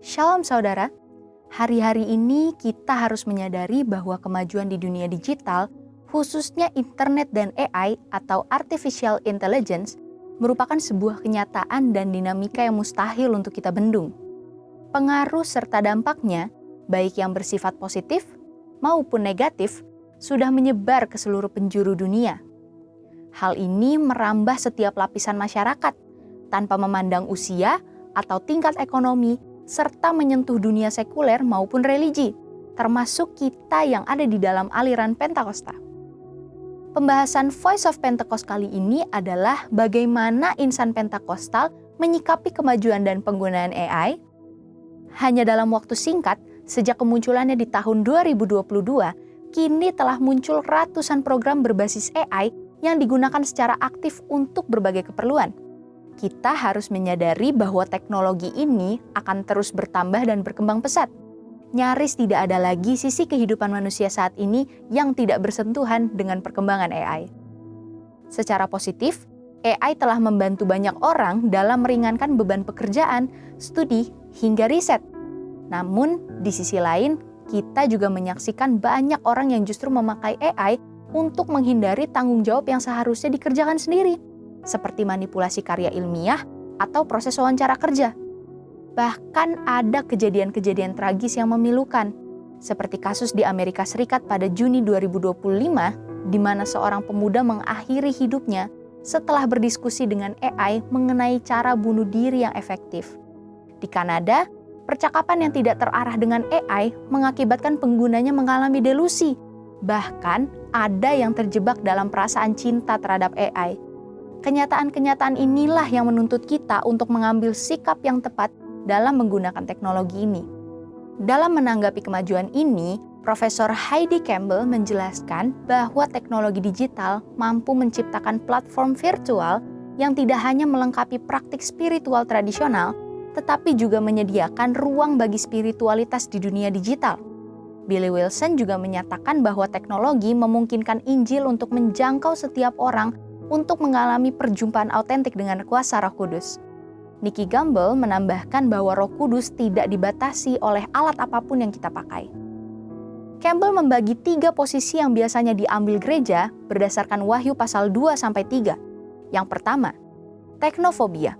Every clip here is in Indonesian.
Shalom saudara, hari-hari ini kita harus menyadari bahwa kemajuan di dunia digital, khususnya internet dan AI atau artificial intelligence, merupakan sebuah kenyataan dan dinamika yang mustahil untuk kita bendung. Pengaruh serta dampaknya, baik yang bersifat positif maupun negatif, sudah menyebar ke seluruh penjuru dunia. Hal ini merambah setiap lapisan masyarakat, tanpa memandang usia atau tingkat ekonomi, serta menyentuh dunia sekuler maupun religi, termasuk kita yang ada di dalam aliran Pentakosta. Pembahasan Voice of Pentecost kali ini adalah bagaimana insan Pentakostal menyikapi kemajuan dan penggunaan AI. Hanya dalam waktu singkat, sejak kemunculannya di tahun 2022, kini telah muncul ratusan program berbasis AI yang digunakan secara aktif untuk berbagai keperluan. Kita harus menyadari bahwa teknologi ini akan terus bertambah dan berkembang pesat. Nyaris tidak ada lagi sisi kehidupan manusia saat ini yang tidak bersentuhan dengan perkembangan AI. Secara positif, AI telah membantu banyak orang dalam meringankan beban pekerjaan, studi, hingga riset. Namun, di sisi lain, kita juga menyaksikan banyak orang yang justru memakai AI untuk menghindari tanggung jawab yang seharusnya dikerjakan sendiri, seperti manipulasi karya ilmiah atau proses wawancara kerja. Bahkan ada kejadian-kejadian tragis yang memilukan, seperti kasus di Amerika Serikat pada Juni 2025, di mana seorang pemuda mengakhiri hidupnya setelah berdiskusi dengan AI mengenai cara bunuh diri yang efektif. Di Kanada, percakapan yang tidak terarah dengan AI mengakibatkan penggunanya mengalami delusi. Bahkan ada yang terjebak dalam perasaan cinta terhadap AI. Kenyataan-kenyataan inilah yang menuntut kita untuk mengambil sikap yang tepat dalam menggunakan teknologi ini. Dalam menanggapi kemajuan ini, Profesor Heidi Campbell menjelaskan bahwa teknologi digital mampu menciptakan platform virtual yang tidak hanya melengkapi praktik spiritual tradisional, tetapi juga menyediakan ruang bagi spiritualitas di dunia digital. Billy Wilson juga menyatakan bahwa teknologi memungkinkan Injil untuk menjangkau setiap orang untuk mengalami perjumpaan autentik dengan kuasa Roh Kudus. Nicky Gumbel menambahkan bahwa Roh Kudus tidak dibatasi oleh alat apapun yang kita pakai. Campbell membagi 3 posisi yang biasanya diambil gereja berdasarkan Wahyu pasal 2-3. Yang pertama, teknofobia.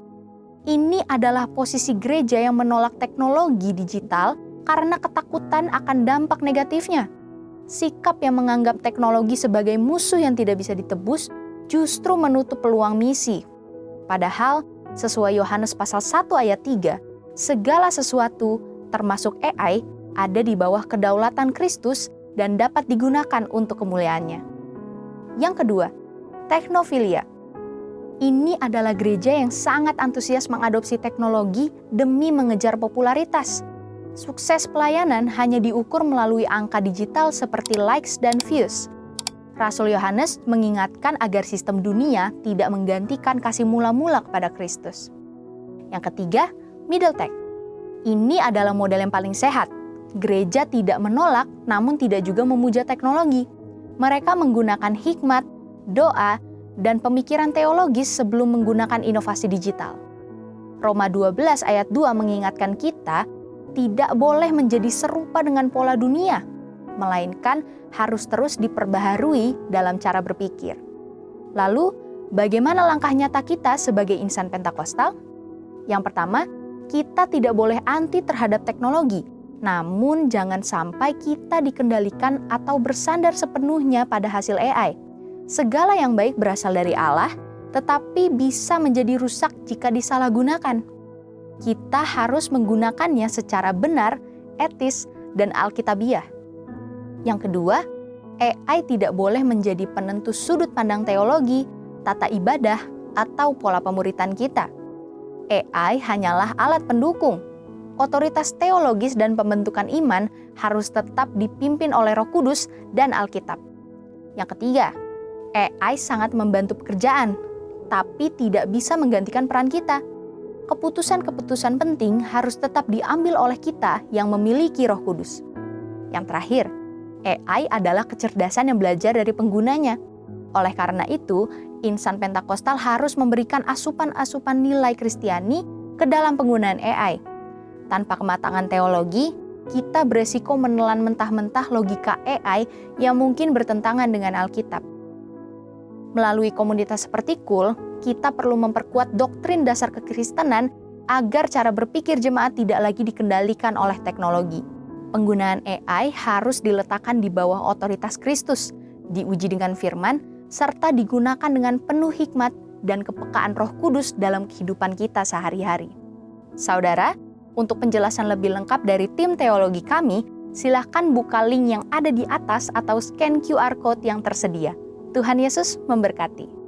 Ini adalah posisi gereja yang menolak teknologi digital karena ketakutan akan dampak negatifnya. Sikap yang menganggap teknologi sebagai musuh yang tidak bisa ditebus justru menutup peluang misi. Padahal, sesuai Yohanes pasal 1 ayat 3, segala sesuatu, termasuk AI, ada di bawah kedaulatan Kristus dan dapat digunakan untuk kemuliaannya. Yang kedua, teknofilia. Ini adalah gereja yang sangat antusias mengadopsi teknologi demi mengejar popularitas. Sukses pelayanan hanya diukur melalui angka digital seperti likes dan views. Rasul Yohanes mengingatkan agar sistem dunia tidak menggantikan kasih mula-mula kepada Kristus. Yang ketiga, middle tech. Ini adalah model yang paling sehat. Gereja tidak menolak, namun tidak juga memuja teknologi. Mereka menggunakan hikmat, doa, dan pemikiran teologis sebelum menggunakan inovasi digital. Roma 12 ayat 2 mengingatkan kita tidak boleh menjadi serupa dengan pola dunia, melainkan harus terus diperbaharui dalam cara berpikir. Lalu, bagaimana langkah nyata kita sebagai insan Pentakostal? Yang pertama, kita tidak boleh anti terhadap teknologi, namun jangan sampai kita dikendalikan atau bersandar sepenuhnya pada hasil AI. Segala yang baik berasal dari Allah, tetapi bisa menjadi rusak jika disalahgunakan. Kita harus menggunakannya secara benar, etis, dan alkitabiah. Yang kedua, AI tidak boleh menjadi penentu sudut pandang teologi, tata ibadah, atau pola pemuritan kita. AI hanyalah alat pendukung. Otoritas teologis dan pembentukan iman harus tetap dipimpin oleh Roh Kudus dan Alkitab. Yang ketiga, AI sangat membantu pekerjaan, tapi tidak bisa menggantikan peran kita. Keputusan-keputusan penting harus tetap diambil oleh kita yang memiliki Roh Kudus. Yang terakhir, AI adalah kecerdasan yang belajar dari penggunanya. Oleh karena itu, insan Pentakostal harus memberikan asupan-asupan nilai Kristiani ke dalam penggunaan AI. Tanpa kematangan teologi, kita beresiko menelan mentah-mentah logika AI yang mungkin bertentangan dengan Alkitab. Melalui komunitas seperti KUL, kita perlu memperkuat doktrin dasar kekristenan agar cara berpikir jemaat tidak lagi dikendalikan oleh teknologi. Penggunaan AI harus diletakkan di bawah otoritas Kristus, diuji dengan firman, serta digunakan dengan penuh hikmat dan kepekaan Roh Kudus dalam kehidupan kita sehari-hari. Saudara, untuk penjelasan lebih lengkap dari tim teologi kami, silakan buka link yang ada di atas atau scan QR Code yang tersedia. Tuhan Yesus memberkati.